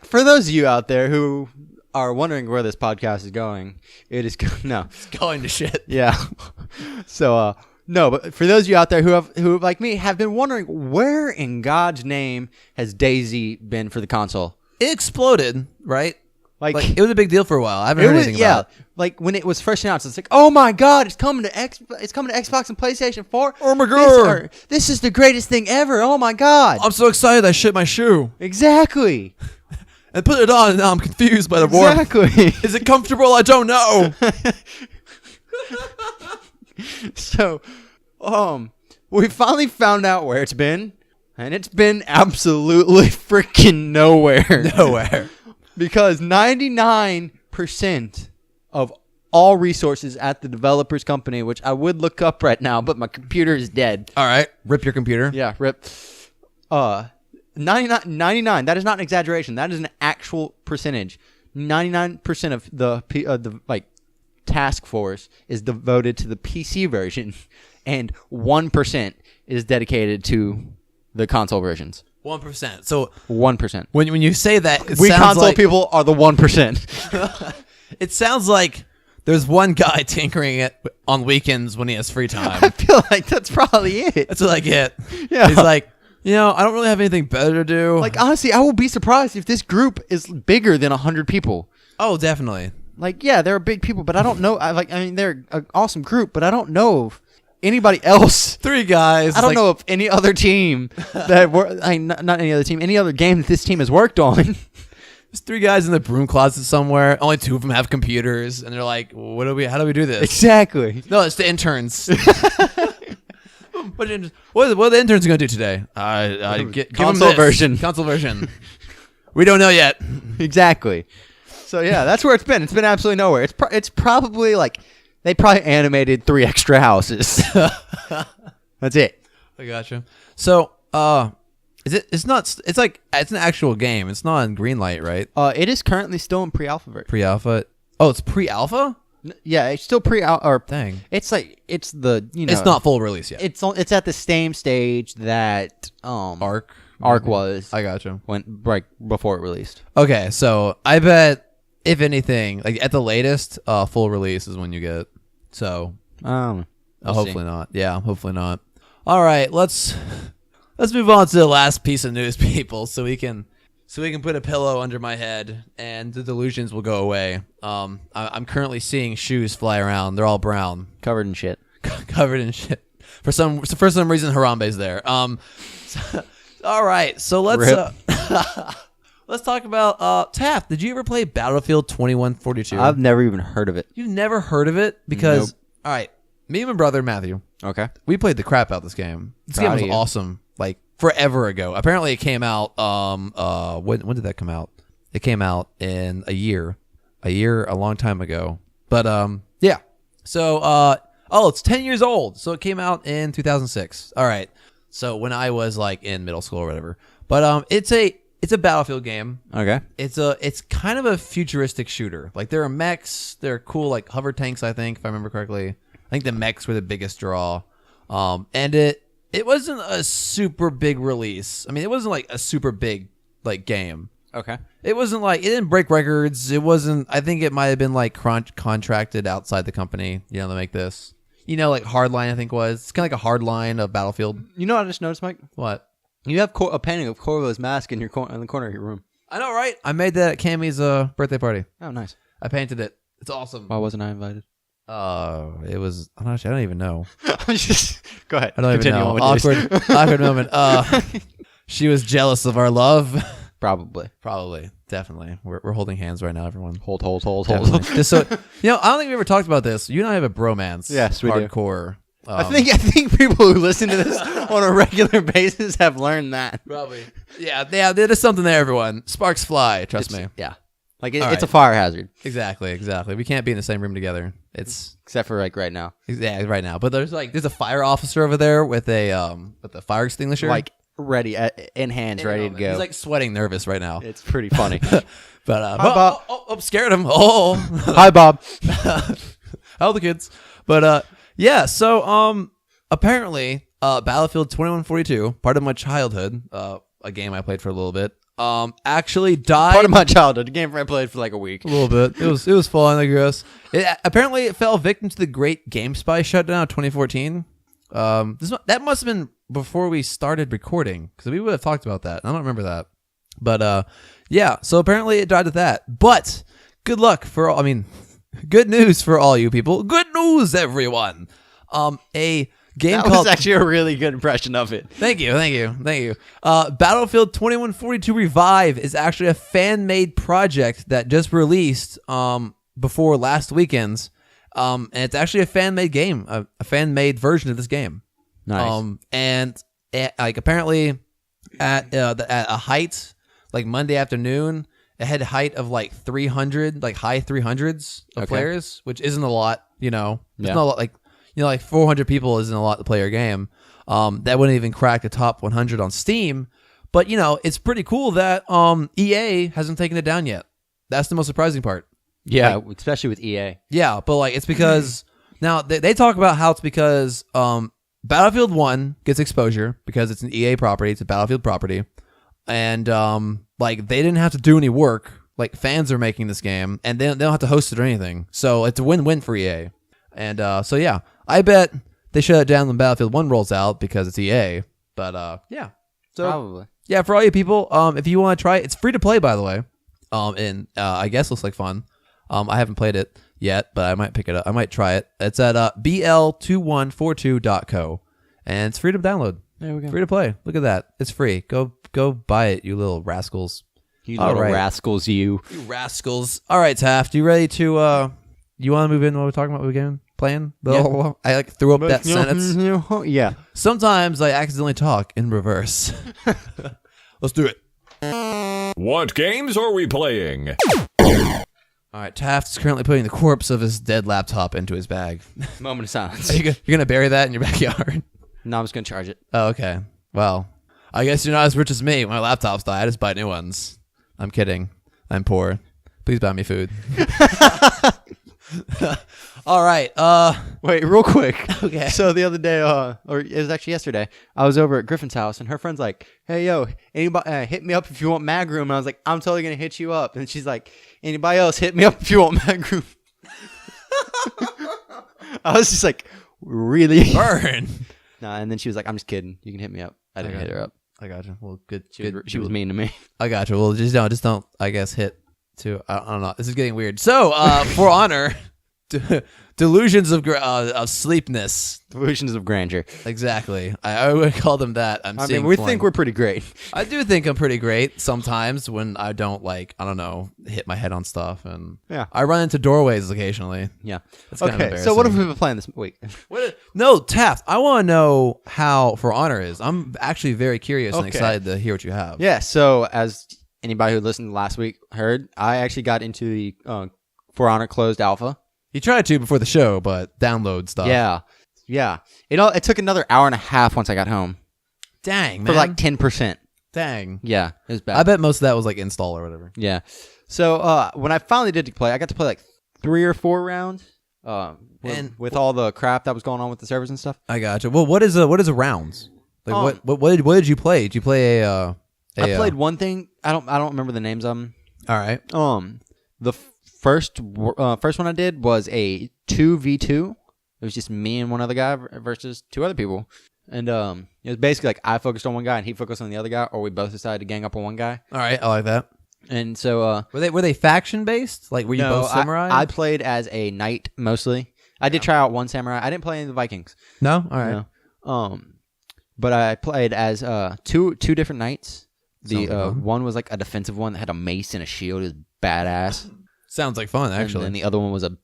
for those of you out there who are wondering where this podcast is going, it is it's going to shit. Yeah. So no, but for those of you out there who like me have been wondering where in God's name has Dayz been for the console? It exploded, right? Like it was a big deal for a while. I haven't heard anything about it. Like when it was first announced, it's like, oh my god, it's coming to Xbox and PlayStation 4. Oh my god, this is the greatest thing ever. Oh my god, I'm so excited I shit my shoe. Exactly. And put it on, and now I'm confused by the warmth. Exactly. Is it comfortable? I don't know. So, we finally found out where it's been, and it's been absolutely freaking nowhere. Nowhere. Because 99% of all resources at the developer's company, which I would look up right now, but my computer is dead. All right. Rip your computer. Yeah, rip. 99, that is not an exaggeration. That is an actual percentage. 99% of the task force is devoted to the PC version, and 1% is dedicated to the console versions. 1%. So 1%. When you say that, we console people are the 1%. It sounds like there's one guy tinkering it on weekends when he has free time. I feel like that's probably it. That's what I get. Yeah. He's like, I don't really have anything better to do. Like, honestly, I will be surprised if this group is bigger than 100 people. Oh, definitely. Like, yeah, they're big people, but I don't know. They're an awesome group, but I don't know if anybody else. 3 guys. I don't know if any other team not any other team, any other game that this team has worked on. There's 3 guys in the broom closet somewhere. Only 2 of them have computers, and they're like, how do we do this? Exactly. No, it's the interns. What are the interns going to do today? Give console them version. Console version. We don't know yet. Exactly. So yeah, that's where it's been. It's been absolutely nowhere. It's probably like they probably animated 3 extra houses. That's it. I gotcha. So, it's an actual game. It's not in Greenlight, right? It is currently still in pre-alpha version. Pre-alpha. Oh, it's pre-alpha? Yeah, it's still pre-alpha. Or dang. It's like it's the It's not full release yet. It's at the same stage that Arc was. I gotcha. Went right before it released. Okay, so I bet if anything, like at the latest, full release is when you get it. So, hopefully not. Yeah, hopefully not. All right, let's move on to the last piece of news, people, so we can put a pillow under my head and the delusions will go away. I'm currently seeing shoes fly around. They're all brown, Covered in shit. covered in shit. For some reason, Harambe's there. All right, so let's let's talk about Taft. Did you ever play Battlefield 2142? I've never even heard of it. You've never heard of it? Because, all right, me and my brother, Matthew, Okay. We played the crap out of this game. This Proud game was of you. awesome, like forever ago. Apparently, it came out. When did that come out? It came out in a year, a long time ago. But yeah. So it's 10 years old. So it came out in 2006. All right. So when I was like in middle school or whatever. But it's a Battlefield game. Okay. It's kind of a futuristic shooter. Like there are mechs, there are cool like hover tanks. I think if I remember correctly, I think the mechs were the biggest draw. And it wasn't a super big release. I mean, it wasn't like a super big like game. Okay. It wasn't like it didn't break records. It wasn't. I think it might have been like contracted outside the company. To make this. Like Hardline. I think was. It's kind of like a Hardline of Battlefield. You know what I just noticed, Mike? What? You have a painting of Corvo's mask in the corner of your room. I know, right? I made that at Cammy's birthday party. Oh, nice. I painted it. It's awesome. Why wasn't I invited? It was. I don't even know. Go ahead. I don't even know. Awkward moment. She was jealous of our love. Probably. Definitely. We're holding hands right now, everyone. Hold. Just so I don't think we ever talked about this. You and I have a bromance. Yes, we do. Hardcore. I think people who listen to this on a regular basis have learned that. Probably. Yeah. There's something there, everyone. Sparks fly. Trust me. Yeah. Like it's a fire hazard. Exactly. We can't be in the same room together. Except for like right now. Yeah, right now. But there's a fire officer over there with a fire extinguisher. Like ready in hands, ready to go. He's like sweating nervous right now. It's pretty funny. But Hi, Bob. Scared him. Oh. Hi, Bob. How are the kids? But yeah, so apparently Battlefield 2142, part of my childhood, a game I played for a little bit, actually died. Part of my childhood, a game I played for like a week. A little bit. It was fun, I guess. Apparently it fell victim to the Great GameSpy shutdown of 2014. That must have been before we started recording, because we would have talked about that. I don't remember that. But yeah, so apparently it died at that. But good news for all you people. Good news, everyone. A game that called... was actually a really good impression of it. Thank you. Battlefield 2142 Revive is actually a fan-made project that just released before last weekend's. And it's actually a fan-made game, a fan-made version of this game. Nice. And like apparently at a height, like Monday afternoon, it had a height of like 300, like high 300s of players, which isn't a lot, It's not a lot, like 400 people isn't a lot to play your game. That wouldn't even crack the top 100 on Steam. But, it's pretty cool that EA hasn't taken it down yet. That's the most surprising part. Yeah, especially with EA. Yeah, but like it's because now they talk about how it's because Battlefield 1 gets exposure because it's an EA property, it's a Battlefield property, and like they didn't have to do any work. Like fans are making this game, and they don't have to host it or anything. So it's a win-win for EA. And so yeah, I bet they shut it down when Battlefield 1 rolls out because it's EA. But yeah, so Probably. Yeah, for all you people, if you want to try it, it's free to play, by the way. And I guess looks like fun. I haven't played it yet, but I might pick it up. I might try it. It's at bl2142.co, and it's free to download. There we go. Free to play. Look at that. It's free. Go buy it, you little rascals. You little rascals, you. You rascals. All right, Taft, you ready to you want to move in while we're talking about again? Playing? Yeah. I like threw up that sentence. Yeah. Sometimes I accidentally talk in reverse. Let's do it. What games are we playing? All right, Taft's currently putting the corpse of his dead laptop into his bag. Moment of silence. You're going to bury that in your backyard? No, I'm just going to charge it. Oh, okay. Well, I guess you're not as rich as me. When my laptops die, I just buy new ones. I'm kidding. I'm poor. Please buy me food. All right. Wait, real quick. Okay. So the other day, or it was actually yesterday, I was over at Griffin's house, and her friend's like, "Hey, yo, anybody hit me up if you want mag room?" And I was like, "I'm totally gonna hit you up." And she's like, "Anybody else hit me up if you want mag room?" I was just like, "Really?" Burn. Nah, and then she was like, "I'm just kidding. You can hit me up." I didn't hit her up. I got you. Well, good. She was mean to me. I got you. Well, just don't. I guess hit to. I don't know. This is getting weird. So, For Honor. delusions of sleepness. Delusions of grandeur. Exactly. I would call them that. I mean, we think we're pretty great. I do think I'm pretty great sometimes when I don't hit my head on stuff, and I run into doorways occasionally. Yeah. That's kind of embarrassing. So what have we been playing this week? No, Taft, I want to know how For Honor is. I'm actually very curious and excited to hear what you have. Yeah. So as anybody who listened last week heard, I actually got into the For Honor closed alpha. You tried to before the show, but download stuff. Yeah. It took another hour and a half once I got home. Dang, man. For like 10%. Dang. Yeah, it was bad. I bet most of that was like install or whatever. Yeah. So when I finally did play, I got to play like 3 or 4 rounds. With all the crap that was going on with the servers and stuff. I gotcha. Well, what is a rounds? Like what did you play? Did you play I played one thing. I don't remember the names of them. All right. The first one I did was a 2v2. It was just me and one other guy versus 2 other people. And it was basically like I focused on one guy and he focused on the other guy, or we both decided to gang up on one guy. All right, I like that. And so were they faction based? Like were you both samurai? I played as a knight mostly. I did try out one samurai. I didn't play any of the Vikings. No? All right. No. But I played as two different knights. The one was like a defensive one that had a mace and a shield. It was badass. Sounds like fun, actually. And then the other one was a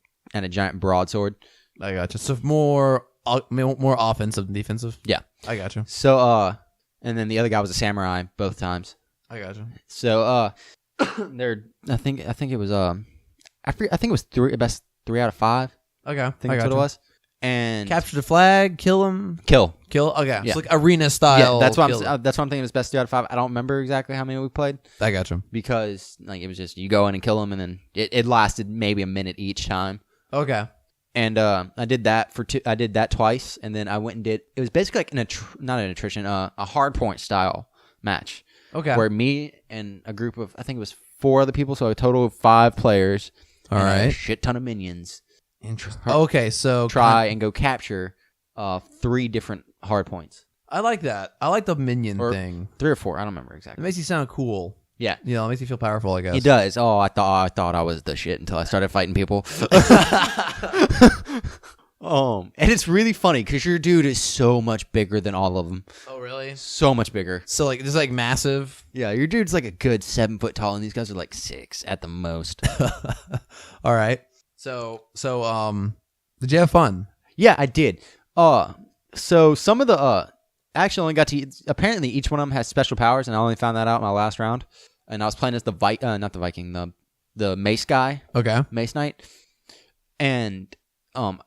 giant broadsword. I gotcha. So more offensive than defensive. Yeah, I gotcha. So and then the other guy was a samurai both times. I gotcha. So I think it was I think it was best 3 out of 5. Okay, I think that's what it was. And capture the flag, kill him, kill. Okay, yeah. It's like arena style. Yeah, that's what I'm thinking. It was best 3 out of 5. I don't remember exactly how many we played. I gotcha. Because like it was just you go in and kill them, and then it lasted maybe a minute each time. Okay. And I did that I did that twice, and then I went and did. It was basically like not an attrition, a hard point style match. Okay. Where me and a group of, I think it was 4 other people, so a total of 5 players. All right. A shit ton of minions. Interesting. Okay, so try and go capture 3 different hard points. I like that. I like the minion thing. 3 or 4, I don't remember exactly. It makes you sound cool. Yeah. You know, it makes you feel powerful, I guess. It does. Oh, I thought I was the shit until I started fighting people. And it's really funny because your dude is so much bigger than all of them. Oh, really? So much bigger. So like just like massive. Yeah, your dude's like a good 7 foot tall, and these guys are like 6 at the most. All right. So did you have fun? Yeah, I did. So some of the actually only got to apparently each one of them has special powers, and I only found that out in my last round. And I was playing as not the Viking, the mace guy. Okay. Mace knight. And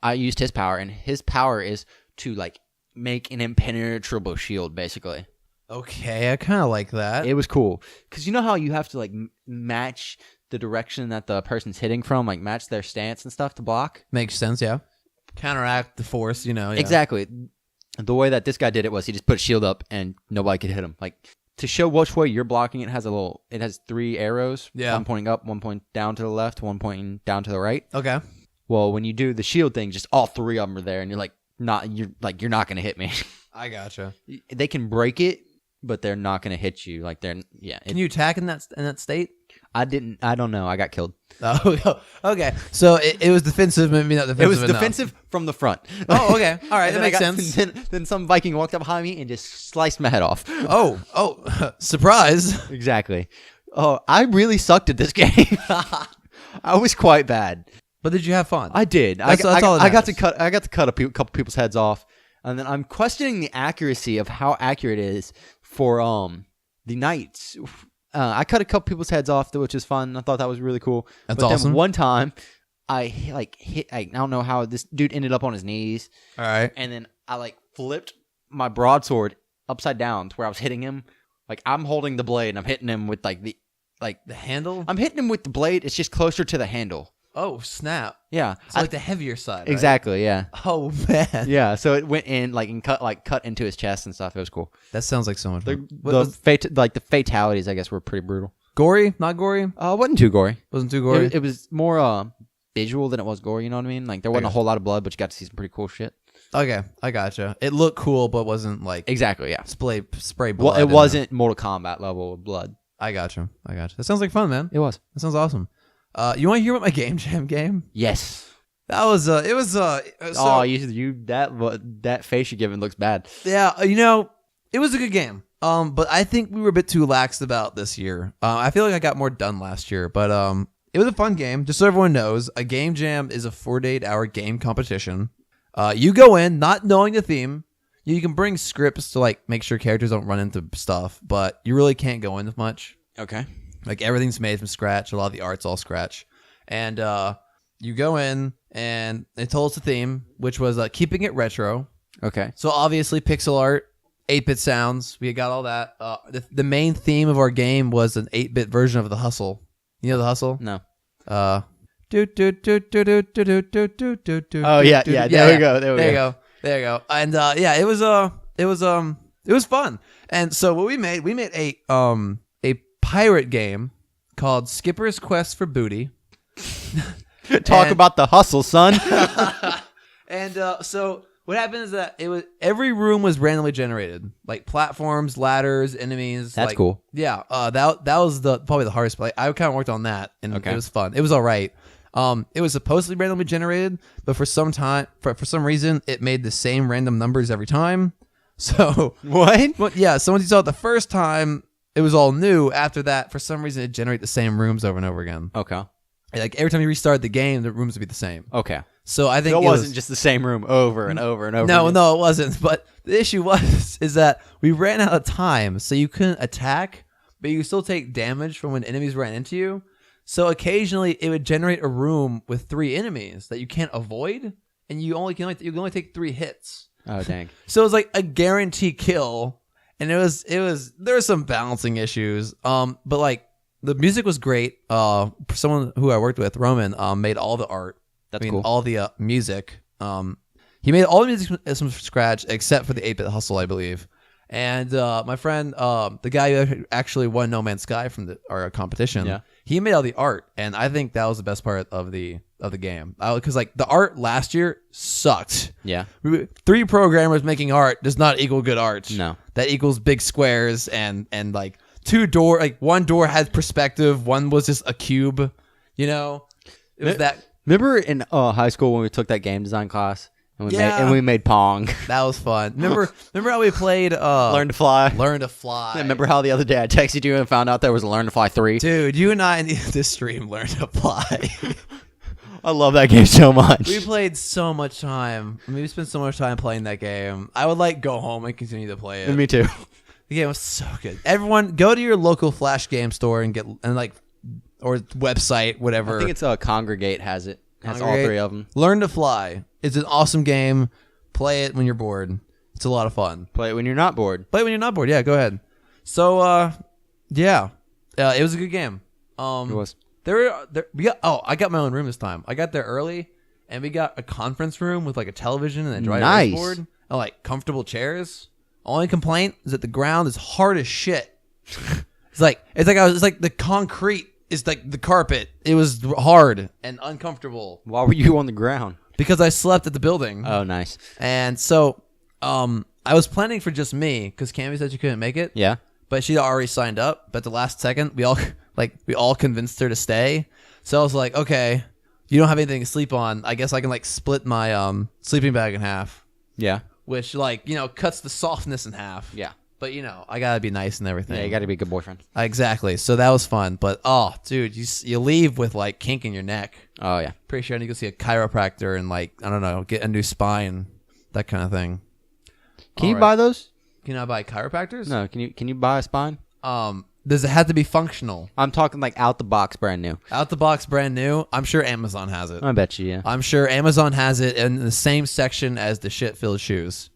I used his power, and his power is to like make an impenetrable shield, basically. Okay, I kind of like that. It was cool because you know how you have to like match the direction that the person's hitting from, like match their stance and stuff to block. Makes sense, yeah. Counteract the force, you know. Yeah. Exactly. The way that this guy did it was he just put a shield up and nobody could hit him. Like to show which way you're blocking, it has 3 arrows. Yeah. One pointing up, one pointing down to the left, one pointing down to the right. Okay. Well, when you do the shield thing, just all 3 of them are there, and you're not gonna hit me. I gotcha. They can break it, but they're not gonna hit you. Like Can you attack in that state? I didn't. I don't know. I got killed. Oh, okay. So it was defensive, maybe not defensive. It was enough. Defensive from the front. Oh, okay. All right, that makes sense. Then some Viking walked up behind me and just sliced my head off. Oh, surprise! Exactly. Oh, I really sucked at this game. I was quite bad. But did you have fun? I did. That's all that I got to matters. cut a couple people's heads off, and then I'm questioning the accuracy of how accurate it is for the knights. I cut a couple people's heads off, which is fun. I thought that was really cool. That's awesome. Then one time, I hit. I don't know how this dude ended up on his knees. All right. And then I flipped my broadsword upside down to where I was hitting him. Like I'm holding the blade and I'm hitting him with the handle. I'm hitting him with the blade. It's just closer to the handle. Oh snap! Yeah, so like the heavier side. Right? Exactly. Yeah. Oh man. Yeah. So it went in and cut into his chest and stuff. It was cool. That sounds like so much fun. The fatalities, I guess, were pretty brutal. Gory? Not gory? It wasn't too gory. Wasn't too gory. It was more visual than it was gory. You know what I mean? Like there wasn't a whole lot of blood, but you got to see some pretty cool shit. Okay, I gotcha. It looked cool, but wasn't like exactly. Yeah. Spray blood. Well, it wasn't Mortal Kombat level of blood. I gotcha. That sounds like fun, man. It was. That sounds awesome. You want to hear about my Game Jam game? Yes. That was that face you're giving looks bad. Yeah, it was a good game. But I think we were a bit too lax about this year. I feel like I got more done last year, but it was a fun game. Just so everyone knows, a game jam is a 4 to 8 hour game competition. You go in not knowing the theme. You can bring scripts to like make sure characters don't run into stuff, but you really can't go in much. Okay. Like everything's made from scratch. A lot of the art's all scratch, and you go in and it told us the theme, which was keeping it retro. Okay. So obviously pixel art, 8-bit sounds. We got all that. The main theme of our game was an 8-bit version of The Hustle. You know The Hustle? No. Oh yeah. There we go. There you go. And it was fun. And so what we made a pirate game called Skipper's Quest for Booty. Talk about the hustle, son. And so what happened is that every room was randomly generated, like platforms, ladders, enemies. That's cool. Yeah, that was probably the hardest play. I kind of worked on that, and It was fun. It was all right. It was supposed to be randomly generated, but for some reason, it made the same random numbers every time. So what? Well, yeah. So once you saw it the first time, it was all new. After that, for some reason, it generated the same rooms over and over again. Okay. Like every time you restart the game, the rooms would be the same. Okay. So I think it wasn't just the same room over and over and over. No, it wasn't. But the issue is that we ran out of time, so you couldn't attack, but you could still take damage from when enemies ran into you. So occasionally it would generate a room with 3 enemies that you can't avoid, and you can only take 3 hits. Oh dang! So it was like a guarantee kill, and there were some balancing issues. But like the music was great. Someone who I worked with, Roman, made all the art. That's cool. All the music. He made all the music from scratch except for the 8-bit hustle, I believe. And my friend, the guy who actually won No Man's Sky from our competition, he made all the art, and I think that was the best part of the game. Because like the art last year sucked. Yeah, 3 programmers making art does not equal good art. No, that equals big squares and like 2 door. Like one door had perspective, one was just a cube. It was that. Remember in high school when we took that game design class? And we made Pong. That was fun. Remember how we played Learn to Fly? Learn to Fly. Remember how the other day I texted you and found out there was a Learn to Fly 3? Dude, you and I need to stream Learn to Fly. I love that game so much. We played so much time. We spent so much time playing that game. I would go home and continue to play it. Me too. The game was so good. Everyone, go to your local Flash game store and or website, whatever. I think it's Congregate has it. Has all 3 of them. Learn to Fly. It's an awesome game. Play it when you're bored. It's a lot of fun. Play it when you're not bored. Play it when you're not bored. Yeah, go ahead. So, it was a good game. It was. I got my own room this time. I got there early, and we got a conference room with like a television and a dry erase board and like comfortable chairs. Only complaint is that the ground is hard as shit. It's like the concrete is like the carpet. It was hard and uncomfortable. Why were you on the ground? Because I slept at the building. Oh, nice. And so, I was planning for just me because Cammy said she couldn't make it. Yeah. But she already signed up. But at the last second, we all convinced her to stay. So I was like, okay, you don't have anything to sleep on. I guess I can split my sleeping bag in half. Yeah. Which cuts the softness in half. Yeah. But I gotta be nice and everything. Yeah, you gotta be a good boyfriend. Exactly. So that was fun. But dude, you leave with kink in your neck. Oh yeah. Pretty sure I need to go see a chiropractor and I don't know, get a new spine, that kind of thing. Can you buy those? Can I buy chiropractors? No. Can you buy a spine? Does it have to be functional? I'm talking out the box, brand new. Out the box, brand new. I'm sure Amazon has it. I bet you. Yeah. I'm sure Amazon has it in the same section as the shit-filled shoes.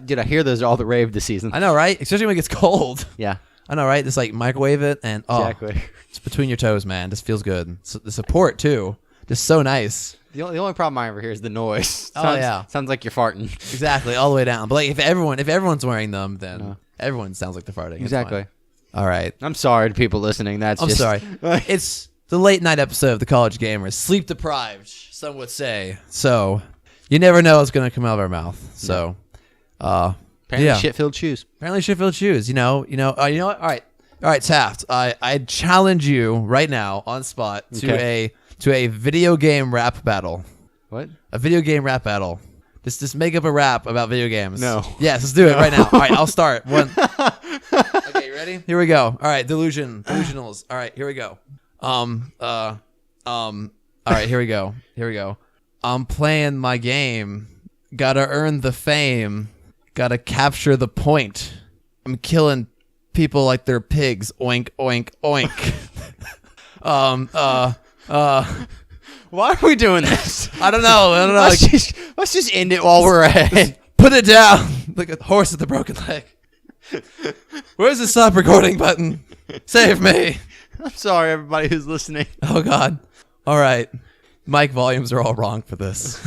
Dude, I hear those are all the rave this season. I know, right? Especially when it gets cold. Yeah. I know, right? Just microwave it and exactly. It's between your toes, man. Just feels good. So the support too, just so nice. The only problem I ever hear is the noise. Sounds like you're farting. Exactly, all the way down. But if everyone's wearing them, then everyone sounds like they're farting. Exactly. All right. I'm sorry to people listening. I'm sorry. It's the late night episode of the College Gamers. Sleep deprived, some would say. So you never know what's gonna come out of our mouth. So. Apparently shit-filled shoes. Apparently shit-filled shoes. You know what? All right, Taft. I challenge you right now on spot to a video game rap battle. What? A video game rap battle. Just make up a rap about video games. No. Yes, let's do it right now. All right, I'll start. One. Okay, you ready? Here we go. All right, delusionals. All right, here we go. All right, here we go. I'm playing my game. Gotta earn the fame. Gotta capture the point. I'm killing people like they're pigs. Oink, oink, oink. Why are we doing this? I don't know. Let's just end it while we're ahead. Put it down. Like a horse with a broken leg. Where's the stop recording button? Save me. I'm sorry, everybody who's listening. Oh, God. All right. Mic volumes are all wrong for this.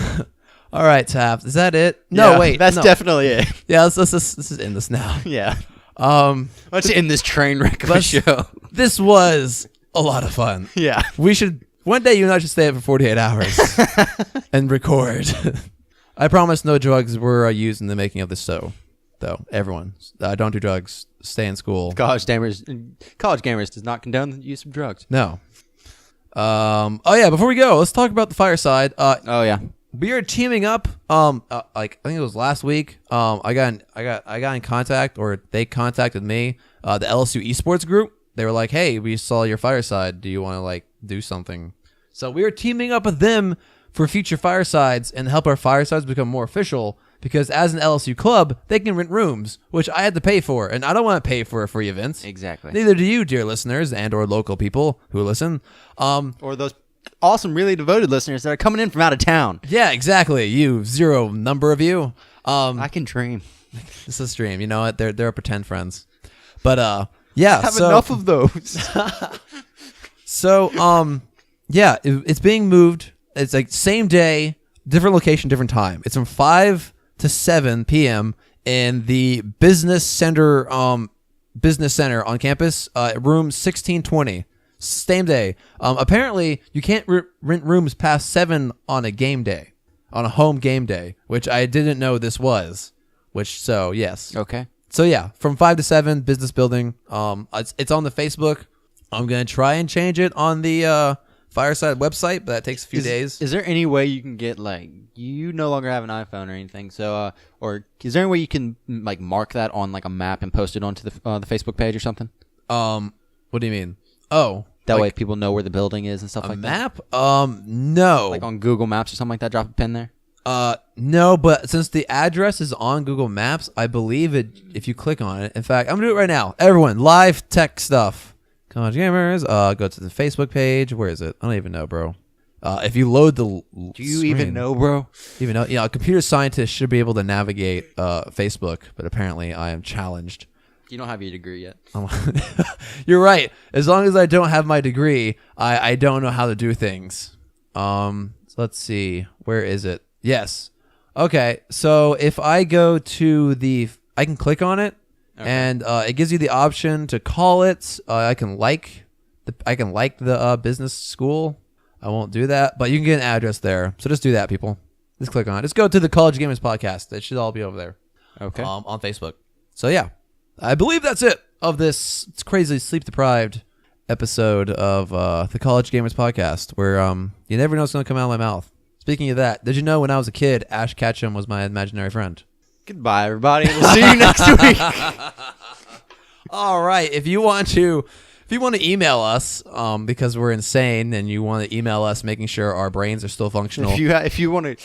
All right, Taft. Is that it? No, Yeah, wait. That's no. definitely it. Yeah, let's end this now. Yeah. Let's end this train wreck of a show. This was a lot of fun. Yeah. We should, one day you and I should stay up for 48 hours and record. I promise no drugs were used in the making of this show, though. Everyone, don't do drugs. Stay in school. College gamers does not condone the use of drugs. No. Oh yeah, before we go, let's talk about the fireside. Oh yeah. We are teaming up. Like I think it was last week. I got in contact, or they contacted me. The LSU esports group. They were like, "Hey, we saw your fireside. Do you want to like do something?" So we are teaming up with them for future firesides and help our firesides become more official. Because as an LSU club, they can rent rooms, which I had to pay for, and I don't want to pay for free events. Exactly. Neither do you, dear listeners, and/or local people who listen. Or those awesome, really devoted listeners that are coming in from out of town. Yeah, exactly. You, zero number of you. I can dream. This is a stream. You know what? They're our pretend friends. But yeah. I have enough of those. So yeah, it's being moved. It's like same day, different location, different time. It's from 5 to 7 p.m. in the business center on campus, room 1620. Same day. Apparently, you can't rent rooms past 7 on a game day, on a home game day, which I didn't know this was. So yes. Okay. So yeah, from 5 to 7, business building. It's on the Facebook. I'm gonna try and change it on the Fireside website, but that takes a few days. Is there any way you can get like you no longer have an iPhone or anything? So or is there any way you can like mark that on like a map and post it onto the Facebook page or something? What do you mean? Oh, that like way people know where the building is and stuff like map? that. No. Like on Google Maps or something like that. Drop a pin there. No, but since the address is on Google Maps, I believe it. If you click on it, in fact, I'm gonna do it right now. Everyone, live tech stuff. College gamers, go to the Facebook page. Where is it? I don't even know, bro. If you load the Do you even know, bro? Even know? Yeah, a computer scientist should be able to navigate Facebook, but apparently I am challenged. You don't have your degree yet. You're right. As long as I don't have my degree, I don't know how to do things. So let's see. Where is it? Yes. Okay. So if I go to I can click on it. Okay. And it gives you the option to call it. I can like the business school. I won't do that, but you can get an address there. So just do that, people. Just click on it. Just go to the College Gamers podcast. It should all be over there. Okay. On Facebook. So yeah, I believe that's it of this crazy sleep deprived episode of the College Gamers podcast, where you never know what's gonna come out of my mouth. Speaking of that, did you know when I was a kid, Ash Ketchum was my imaginary friend? Goodbye, everybody. We'll see you next week. All right. If you want to email us, because we're insane, and you want to email us, making sure our brains are still functional. If you want to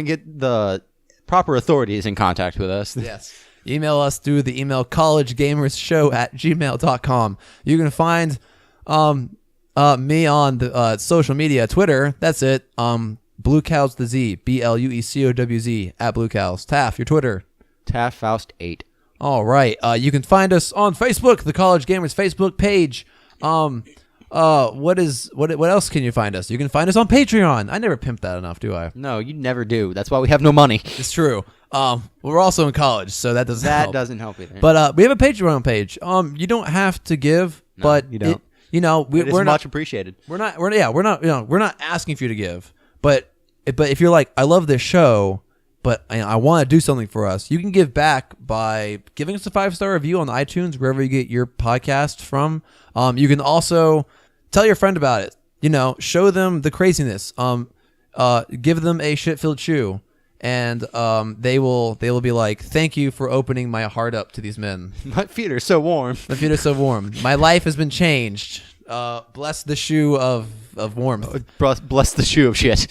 get the proper authorities in contact with us, yes, email us through the email collegegamershow@gmail.com. You can find me on the social media, Twitter. That's it. Blue Cows the Z, BLUECOWZ at Blue Cows. Taft, your Twitter. Taft Faust 8. All right. You can find us on Facebook, the College Gamers Facebook page. What else can you find us? You can find us on Patreon. I never pimp that enough, do I? No, you never do. That's why we have no money. It's true. We're also in college, so that doesn't help. That doesn't help either. But we have a Patreon page. You don't have to give, no, but you don't. We're much appreciated. We're not asking for you to give. But if you're like, I love this show, but I want to do something for us, you can give back by giving us a 5-star review on iTunes, wherever you get your podcast from. You can also tell your friend about it. Show them the craziness. give them a shit-filled shoe, and they will be like, thank you for opening my heart up to these men. My feet are so warm. My feet are so warm. My life has been changed. Bless the shoe of warmth. Bless the shoe of shit.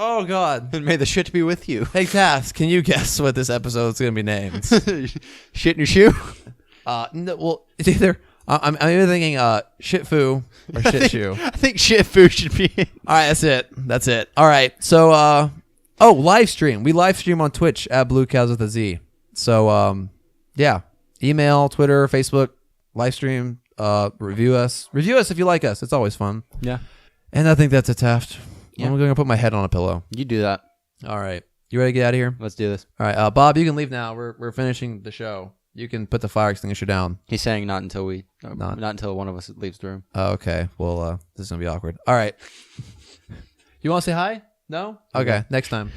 Oh, God. And may the shit be with you. Hey, Taft, can you guess what this episode is going to be named? Shit in your shoe? No, well, it's either... I'm either thinking shit foo or shit shoe. I think shit foo should be... All right, that's it. All right, so... live stream. We live stream on Twitch at Blue Cows with a Z. So, yeah. Email, Twitter, Facebook, live stream, review us. Review us if you like us. It's always fun. Yeah. And I think that's it, Taft. Yeah. I'm going to put my head on a pillow. You do that. All right. You ready to get out of here? Let's do this. All right, Bob, you can leave now. We're finishing the show. You can put the fire extinguisher down. He's saying not until one of us leaves the room. Oh, okay. Well, this is going to be awkward. All right. You want to say hi? No? Okay, next time.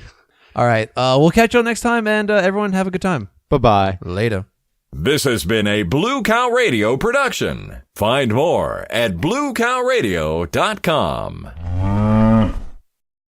All right. We'll catch you next time, and everyone have a good time. Bye-bye. Later. This has been a Blue Cow Radio production. Find more at bluecowradio.com.